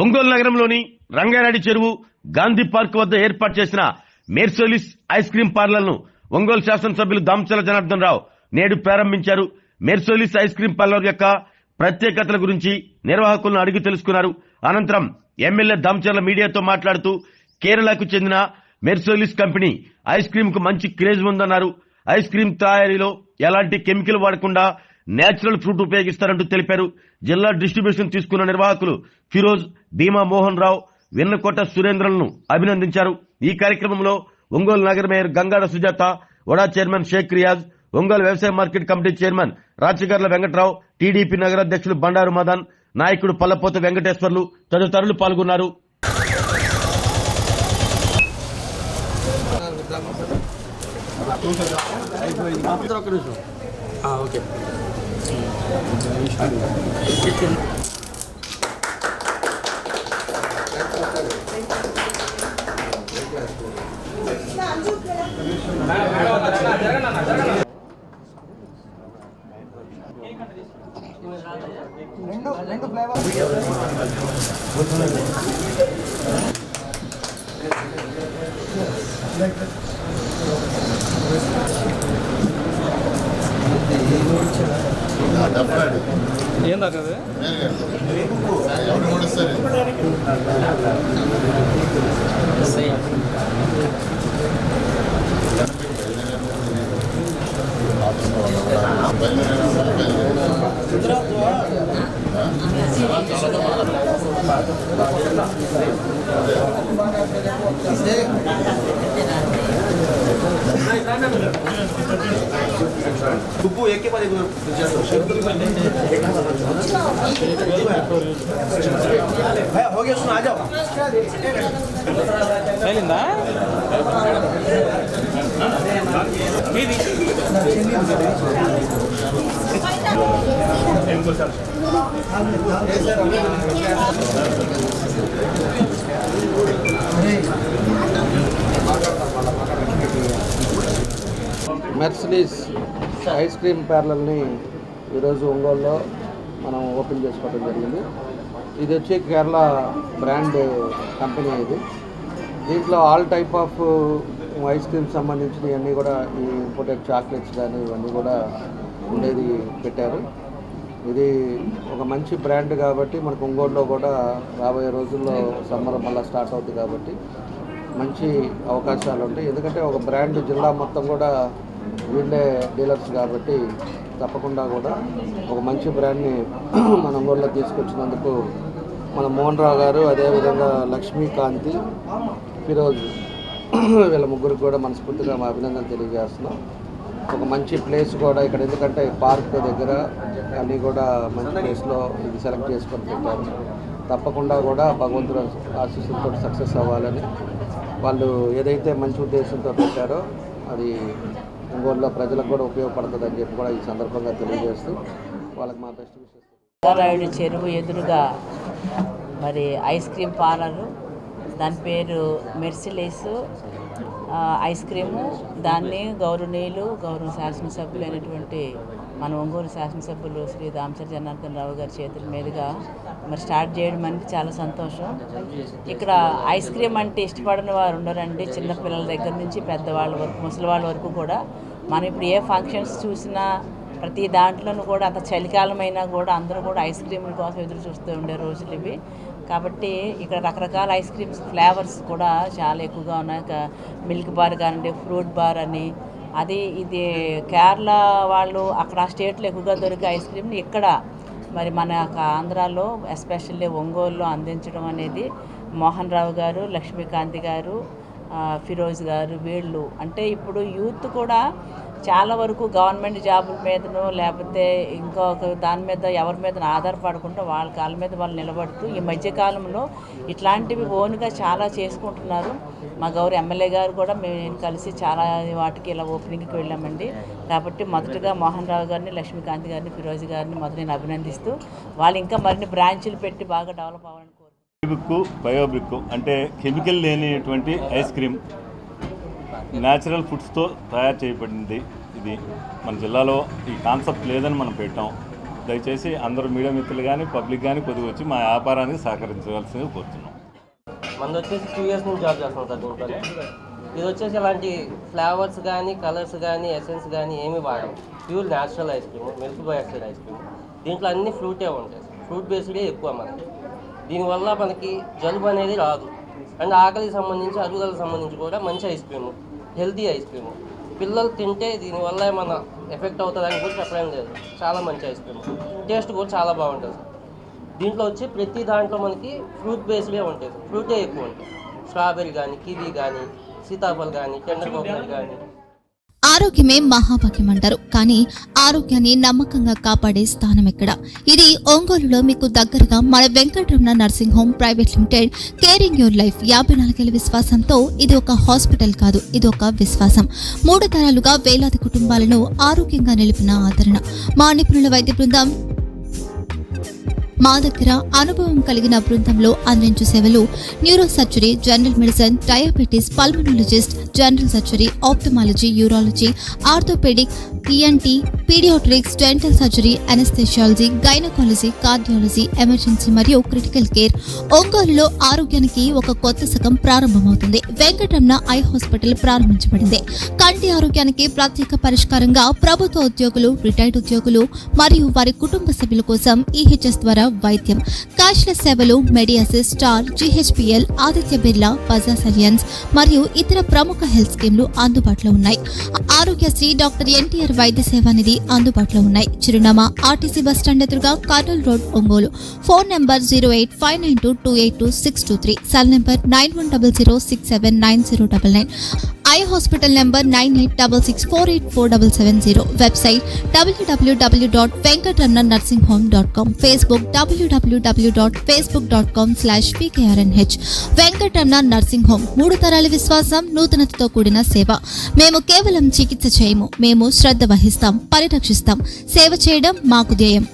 ఒంగోలు నగరంలోని రంగారెడ్డి చెరువు గాంధీ పార్క్ వద్ద ఏర్పాటు చేసిన మెర్సోలిస్ ఐస్ క్రీం పార్లర్ను ఒంగోలు శాసనసభ్యులు దామచర్ల జనార్దన్ రావు నేడు ప్రారంభించారు. మెర్సోలిస్ ఐస్ క్రీం పార్లర్ యొక్క ప్రత్యేకతల గురించి నిర్వాహకులను అడిగి తెలుసుకున్నారు. అనంతరం ఎమ్మెల్యే దామచర్ల మీడియాతో మాట్లాడుతూ కేరళకు చెందిన మెర్సోలిస్ కంపెనీ ఐస్ క్రీం కు మంచి క్రేజ్ ఉందన్నారు. ఐస్ క్రీం తయారీలో ఎలాంటి కెమికల్ వాడకుండా నేచురల్ ఫ్రూట్ ఉపయోగిస్తారంటూ తెలిపారు. జిల్లా డిస్ట్రిబ్యూషన్ తీసుకున్న నిర్వాహకులు ఫిరోజ్, భీమా మోహన్ రావు, వెన్నకోట సురేంద్రలను అభినందించారు. ఈ కార్యక్రమంలో ఒంగోలు నగర మేయర్ గంగాడ సుజాత, వడా చైర్మన్ షేక్ రియాజ్, ఒంగోలు వ్యవసాయ market committee chairman Rachagarla Venkatrao, TDP నగరాధ్యక్షులు బండారు మదన్, నాయకుడు పల్లపోత వెంకటేశ్వర్లు తదితరులు పాల్గొన్నారు. రెండు ఫ్లేవర్ ఏం దాకది बुब्बू एक के बाद एक भैया हो गया सुन आ जाओ వెళ్ళిందా మెర్సిడీస్ ఐస్ క్రీమ్ పార్లర్ని ఈరోజు ఒంగోలులో మనం ఓపెన్ చేసుకోవడం జరిగింది. ఇది వచ్చి కేరళ బ్రాండ్ కంపెనీ. దీంట్లో all type of ice cream సంబంధించినవన్నీ కూడా ఈ ఇంపోర్టెడ్ చాక్లెట్స్ కానీ ఇవన్నీ కూడా ఉండేది పెట్టారు. ఇది ఒక మంచి బ్రాండ్ కాబట్టి మనకు ఒంగోలులో కూడా రాబోయే రోజుల్లో సమ్మర్ మళ్ళీ స్టార్ట్ అవుతుంది కాబట్టి మంచి అవకాశాలు ఉంటాయి. ఎందుకంటే ఒక బ్రాండ్ జిల్లా మొత్తం కూడా వీళ్ళే డీలర్స్ కాబట్టి తప్పకుండా కూడా ఒక మంచి బ్రాండ్ని మన ఒంగోలులో తీసుకొచ్చినందుకు మన మోహన్ రావు గారు, అదేవిధంగా లక్ష్మీకాంతి, ఫిరోజ్ వీళ్ళ ముగ్గురికి కూడా మనస్ఫూర్తిగా మా అభినందనలు తెలియజేస్తున్నాం. ఒక మంచి ప్లేస్ కూడా ఇక్కడ, ఎందుకంటే పార్క్ దగ్గర అన్నీ కూడా మంచి ప్లేస్లో ఇది సెలెక్ట్ చేసుకొని పెట్టారు. తప్పకుండా కూడా భగవంతుడు ఆశీస్సులతో సక్సెస్ అవ్వాలని వాళ్ళు ఏదైతే మంచి ఉద్దేశంతో పెట్టారో అది ఒంగోలులో ప్రజలకు కూడా ఉపయోగపడుతుందని చెప్పి కూడా ఈ సందర్భంగా తెలియజేస్తూ వాళ్ళకి మా బెస్ట్ విషయం. రంగారెడ్డి చెరువు ఎదురుగా మరి ఐస్ క్రీమ్ పార్లరు, దాని పేరు మెర్సిలిస్ ఐస్ క్రీము. దాన్ని గౌరవ శాసనసభ్యులైనటువంటి మన ఒంగోలు శాసనసభ్యులు శ్రీ దామచర్ల జనార్దన్ రావు గారి చేతుల మీదుగా మరి స్టార్ట్ చేయడం అనేది చాలా సంతోషం. ఇక్కడ ఐస్ క్రీమ్ అంటే ఇష్టపడిన వారు ఉండరండి. చిన్నపిల్లల దగ్గర నుంచి పెద్దవాళ్ళ వరకు, ముసలి వాళ్ళ వరకు కూడా. మనం ఇప్పుడు ఏ ఫంక్షన్స్ చూసినా ప్రతి దాంట్లోనూ కూడా అంత చలికాలమైనా కూడా అందరూ కూడా ఐస్ క్రీముల కోసం ఎదురు చూస్తూ ఉండే రోజులు ఇవి. కాబట్టి ఇక్కడ రకరకాల ఐస్ క్రీమ్స్ ఫ్లేవర్స్ కూడా చాలా ఎక్కువగా ఉన్నాయి. మిల్క్ బార్ కానివ్వండి, ఫ్రూట్ బార్ అని, ఇది కేరళ వాళ్ళు అక్కడ ఆ స్టేట్లో ఎక్కువగా దొరికే ఐస్ క్రీమ్ని ఇక్కడ మరి మన ఆంధ్రాలో ఎస్పెషల్లీ ఒంగోలులో అందించడం అనేది మోహన్ రావు గారు, లక్ష్మీకాంతి గారు, ఫిరోజ్ గారు వీళ్ళు అంటే ఇప్పుడు యూత్ కూడా చాలా వరకు గవర్నమెంట్ జాబుల మీదనో లేకపోతే ఇంకొక దాని మీద ఎవరి మీద ఆధారపడకుండా వాళ్ళ కాళ్ళ మీద వాళ్ళు నిలబడుతూ ఈ మధ్యకాలంలో ఇట్లాంటివి ఓన్గా చాలా చేసుకుంటున్నారు. మా గౌరవ ఎమ్మెల్యే గారు కూడా మేము కలిసి చాలా వాటికి ఇలా ఓపెనింగ్కి వెళ్ళామండి. కాబట్టి మొదటగా మోహన్ రావు గారిని, లక్ష్మీకాంతి గారిని, ఫిరోజ్ గారిని మొదట నేను అభినందిస్తూ వాళ్ళు ఇంకా మరిన్ని బ్రాంచులు పెట్టి బాగా డెవలప్ అవ్వాలని కోరుకుంటున్నాను. బయోబ్రిక్ అంటే కెమికల్ లేనిటువంటి ఐస్ క్రీమ్ న్యాచురల్ ఫుడ్స్తో తయారు చేయబడింది. ఇది మన జిల్లాలో ఈ కాన్సెప్ట్ లేదని మనం పెట్టాం. దయచేసి అందరూ మీడియా మిత్రులు కానీ పబ్లిక్ కానీ కొద్దిగా వచ్చి మా వ్యాపారానికి సహకరించవలసిందిగా కోరుతున్నాం. మనది వచ్చేసి 2 years నుంచి జాబ్ చేస్తున్నాం సార్ దీంట్లోనే. ఇది వచ్చేసి ఇలాంటి ఫ్లేవర్స్ కానీ కలర్స్ కానీ ఎసెన్స్ కానీ ఏమి వాడము. Pure natural ice cream, milk boy Exide ice cream. దీంట్లో అన్ని ఫ్రూటే ఉంటాయి, ఫ్రూట్ బేస్డే ఎక్కువ మనకి. దీనివల్ల మనకి జలుబు అనేది రాదు. అండ్ ఆకలికి సంబంధించి అరుగుదలకు సంబంధించి కూడా మంచి ice cream, healthy ice cream. పిల్లలు తింటే దీనివల్ల ఏమన్నా ఎఫెక్ట్ అవుతుందని కూడా చెప్పడం లేదు. చాలా మంచి ఐస్ క్రీమ్, టేస్ట్ కూడా చాలా బాగుంటుంది సార్. దీంట్లో వచ్చి ప్రతి దాంట్లో మనకి ఫ్రూట్ బేస్డే ఉంటుంది, ఫ్రూటే ఎక్కువ ఉంటాయి. స్ట్రాబెర్రీ కానీ, కివీ కానీ, సీతాఫల్ కానీ, టెండర్ కోకోనట్ కానీ. ఆరోగ్యమే మహాభాగ్యం అంటారు, కానీ ఆరోగ్యాన్ని నమ్మకంగా కాపాడే స్థానం ఎక్కడ? ఇది ఒంగోలులో మీకు దగ్గరగా మన Venkataramana nursing home private limited. Caring your life 54 ఏళ్ల విశ్వాసంతో ఇది ఒక హాస్పిటల్ కాదు, ఇది ఒక విశ్వాసం. 3 తరాలుగా వేలాది కుటుంబాలను ఆరోగ్యంగా నిలిపిన ఆదరణ. మా నిపుణుల వైద్య బృందం మా దగ్గర అనుభవం కలిగిన బృందంలో అందించే సేవలు neuro surgery, general medicine, diabetes, pulmonologist, general surgery, ophthalmology, urology, orthopaedic, ENT, paediatrics, dental surgery, anaesthesiology, gynaecology, cardiology, emergency మరియు క్రిటికల్ కేర్. ఒంగోలులో ఆరోగ్యానికి ఒక కొత్త శకం ప్రారంభమవుతుంది. వెంకటరమణ ఐ హాస్పిటల్ ప్రారంభించబడింది. కంటి ఆరోగ్యానికి ప్రత్యేక పరిష్కారంగా ప్రభుత్వ ఉద్యోగులు, రిటైర్డ్ ఉద్యోగులు మరియు వారి కుటుంబ సభ్యుల కోసం ఈహెచ్ఎస్ ద్వారా వైద్యం, క్యాష్లెస్ సేవలు, Medi Assist, Star, GHPL, Aditya Birla, Bajaj Allianz మరియు ఇతర ప్రముఖ హెల్త్ స్కీమ్లు అందుబాటులో ఉన్నాయి. ఆరోగ్యశ్రీ, డాక్టర్ ఎన్టీఆర్ వైద్య సేవా నిధి అందుబాటులో ఉన్నాయి. చిరునామా ఆర్టీసీ బస్టాండ్ ఎదురుగా, Kurnool road, Ongole. Phone number 08592282623, cell number 9100679099. Eye hospital number 9866484770. Website www.venkatramanarsinghome.com. Facebook www.facebook.com/pkrnh. Venkataramana nursing home, 3 తరాల విశ్వాసం, నూతనతతో కూడిన సేవ. మేము కేవలం చికిత్స చేయము, మేము శ్రద్ధ వహిస్తాం, పరిరక్షిస్తాం. సేవ చేయడం మాకు ధ్యేయం.